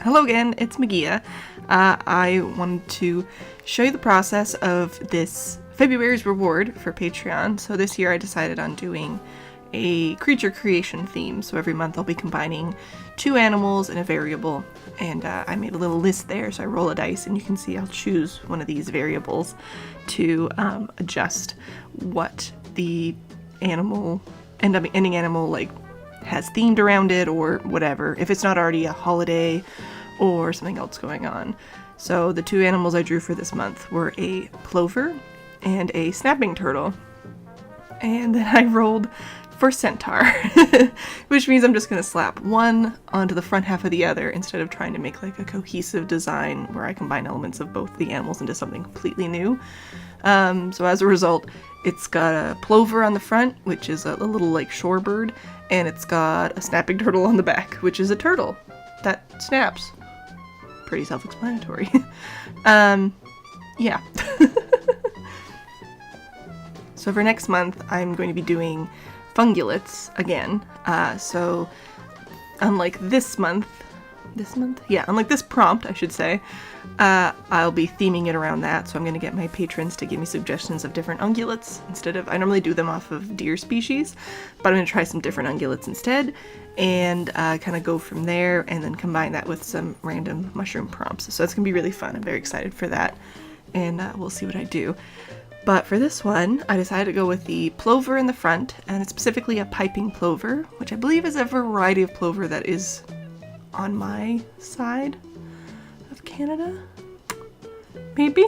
Hello again, it's Miggea. I wanted to show you the process of this February's reward for Patreon. So this year I decided on doing a creature creation theme. So every month I'll be combining 2 animals and a variable. And I made a little list there, so I roll a dice and you can see I'll choose one of these variables to adjust what the animal, ending animal, like has themed around it or whatever, if it's not already a holiday or something else going on. So the 2 animals I drew for this month were a plover and a snapping turtle. And then I rolled for centaur, which means I'm just going to slap one onto the front half of the other instead of trying to make like a cohesive design where I combine elements of both the animals into something completely new. So as a result, it's got a plover on the front, which is a little like shorebird, and it's got a snapping turtle on the back, which is a turtle that snaps. Pretty self-explanatory. Yeah. So for next month, I'm going to be doing fungulates again. So unlike this month? Yeah, unlike this prompt, I should say, I'll be theming it around that. So I'm going to get my patrons to give me suggestions of different ungulates instead of, I normally do them off of deer species, but I'm going to try some different ungulates instead and kind of go from there and then combine that with some random mushroom prompts. So it's going to be really fun. I'm very excited for that, and we'll see what I do. But for this one, I decided to go with the plover in the front, and it's specifically a piping plover, which I believe is a variety of plover that is on my side of Canada. Maybe?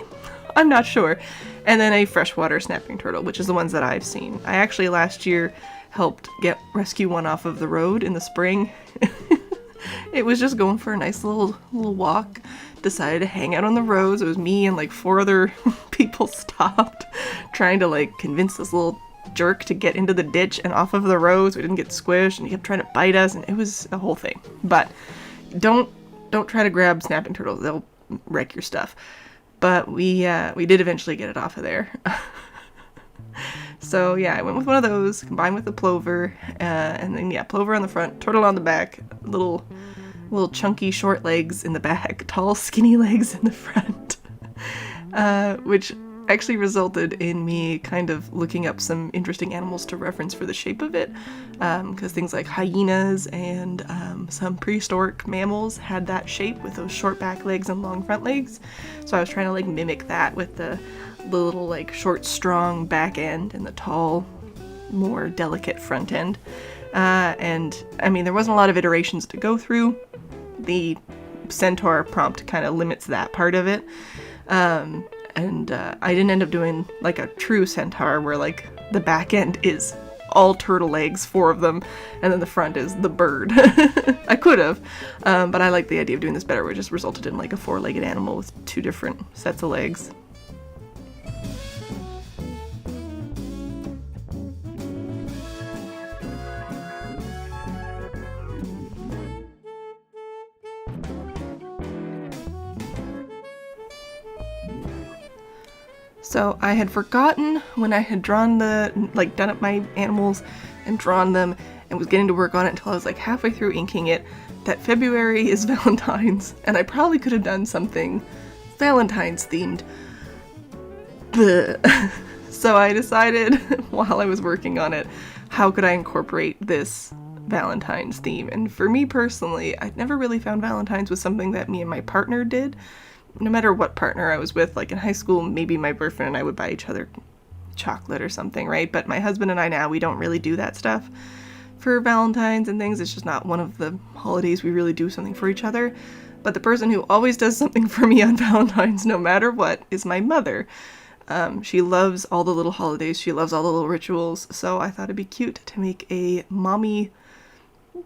I'm not sure. And then a freshwater snapping turtle, which is the ones that I've seen. I actually last year helped rescue one off of the road in the spring. It was just going for a nice little walk. Decided to hang out on the roads. It was me and like 4 other people stopped trying to like convince this little jerk to get into the ditch and off of the road so we didn't get squished, and he kept trying to bite us, and it was a whole thing. But don't try to grab snapping turtles, they'll wreck your stuff. But we did eventually get it off of there. So yeah, I went with one of those combined with the plover, and then yeah, plover on the front, turtle on the back, little chunky short legs in the back, tall skinny legs in the front, which actually resulted in me kind of looking up some interesting animals to reference for the shape of it, because things like hyenas and some prehistoric mammals had that shape with those short back legs and long front legs. So I was trying to like mimic that with the little like short strong back end and the tall more delicate front end. And I mean, there wasn't a lot of iterations to go through. The centaur prompt kind of limits that part of it. And I didn't end up doing like a true centaur where like the back end is all turtle legs, 4 of them, and then the front is the bird. I could have, but I like the idea of doing this better, where it just resulted in like a 4-legged animal with 2 different sets of legs. So I had forgotten when I had drawn done up my animals and drawn them and was getting to work on it until I was like halfway through inking it, that February is Valentine's, and I probably could have done something Valentine's themed. So I decided while I was working on it, how could I incorporate this Valentine's theme? And for me personally, I'd never really found Valentine's was something that me and my partner did. No matter what partner I was with, like in high school, maybe my boyfriend and I would buy each other chocolate or something, right? But my husband and I now, we don't really do that stuff for Valentine's and things. It's just not one of the holidays we really do something for each other. But the person who always does something for me on Valentine's, no matter what, is my mother. She loves all the little holidays. She loves all the little rituals. So I thought it'd be cute to make a mommy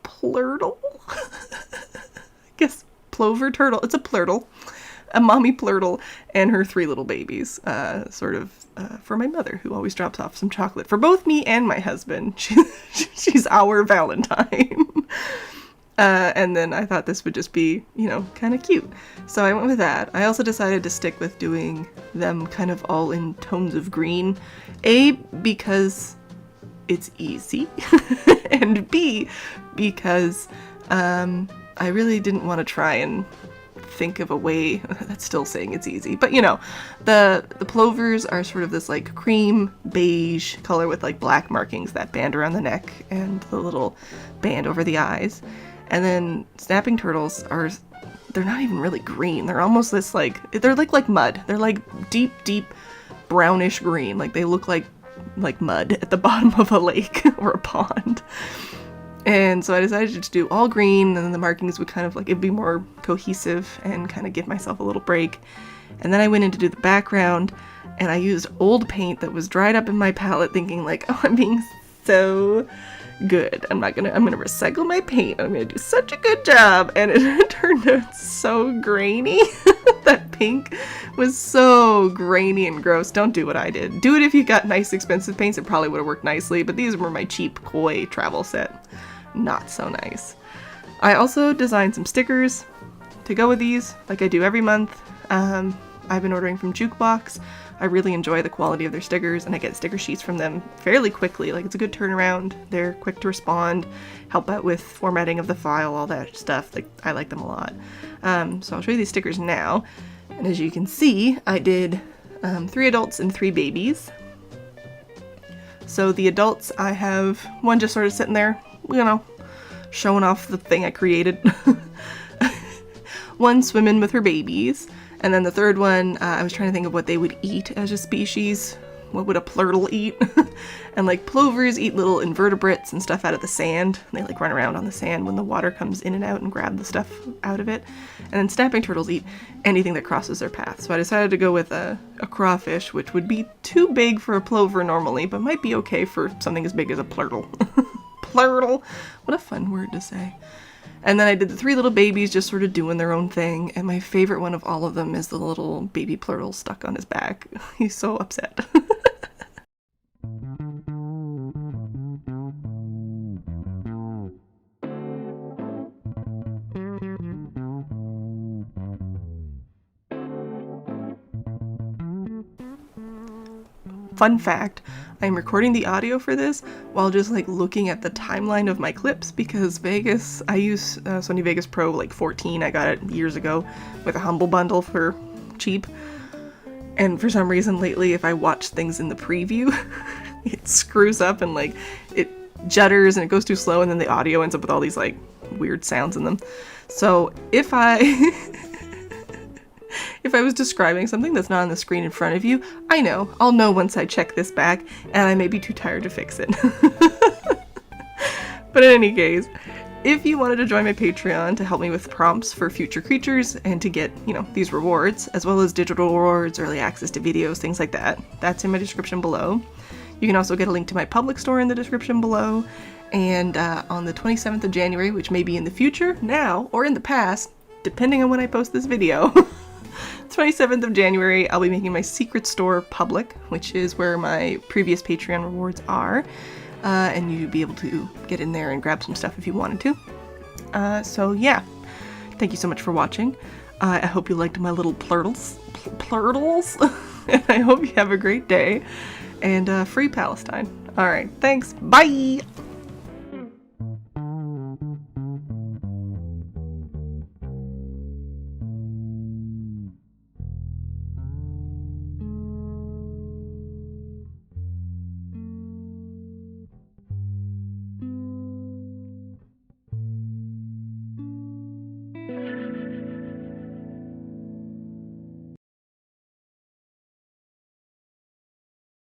plurtle. I guess plover turtle. It's a plurtle. A mommy plurtle and her 3 little babies, for my mother, who always drops off some chocolate for both me and my husband. She's our Valentine. And then I thought this would just be, kind of cute. So I went with that. I also decided to stick with doing them kind of all in tones of green. A, because it's easy, and B, because I really didn't want to try and think of a way. That's still saying it's easy, but you know, the plovers are sort of this like cream beige color with like black markings, that band around the neck and the little band over the eyes. And then snapping turtles are, they're not even really green. They're almost this like, they're like mud. They're like deep brownish green. Like they look like mud at the bottom of a lake or a pond. And so I decided to do all green, and then the markings would kind of like, it'd be more cohesive and kind of give myself a little break. And then I went in to do the background, and I used old paint that was dried up in my palette, thinking like, oh, I'm being so good. I'm gonna recycle my paint. I'm gonna do such a good job. And it turned out so grainy. That pink was so grainy and gross. Don't do what I did. Do it if you got nice expensive paints. It probably would have worked nicely, but these were my cheap koi travel set. Not so nice. I also designed some stickers to go with these, like I do every month. I've been ordering from Jukebox. I really enjoy the quality of their stickers, and I get sticker sheets from them fairly quickly. Like, it's a good turnaround. They're quick to respond, help out with formatting of the file, all that stuff. Like, I like them a lot. So I'll show you these stickers now. And as you can see, I did 3 adults and 3 babies. So the adults, I have one just sort of sitting there, you know, showing off the thing I created. One swimming with her babies. And then the third one, I was trying to think of what they would eat as a species. What would a plurtle eat? And like plovers eat little invertebrates and stuff out of the sand. They like run around on the sand when the water comes in and out and grab the stuff out of it. And then snapping turtles eat anything that crosses their path. So I decided to go with a crawfish, which would be too big for a plover normally, but might be okay for something as big as a plurtle. Plurtle! What a fun word to say. And then I did the 3 little babies just sort of doing their own thing, and my favorite one of all of them is the little baby plurtle stuck on his back. He's so upset. Fun fact, I'm recording the audio for this while just like looking at the timeline of my clips, because Vegas, I use Sony Vegas Pro like 14. I got it years ago with a Humble Bundle for cheap. And for some reason lately, if I watch things in the preview, it screws up and like it judders and it goes too slow, and then the audio ends up with all these like weird sounds in them. So if if I was describing something that's not on the screen in front of you, I'll know once I check this back, and I may be too tired to fix it. But in any case, if you wanted to join my Patreon to help me with prompts for future creatures and to get, these rewards, as well as digital rewards, early access to videos, things like that, that's in my description below. You can also get a link to my public store in the description below. And on the 27th of January, which may be in the future, now, or in the past, depending on when I post this video, 27th of January, I'll be making my secret store public, which is where my previous Patreon rewards are, and you'd be able to get in there and grab some stuff if you wanted to. So yeah, thank you so much for watching. I hope you liked my little plurtles, and I hope you have a great day, and free Palestine. Alright, thanks, bye!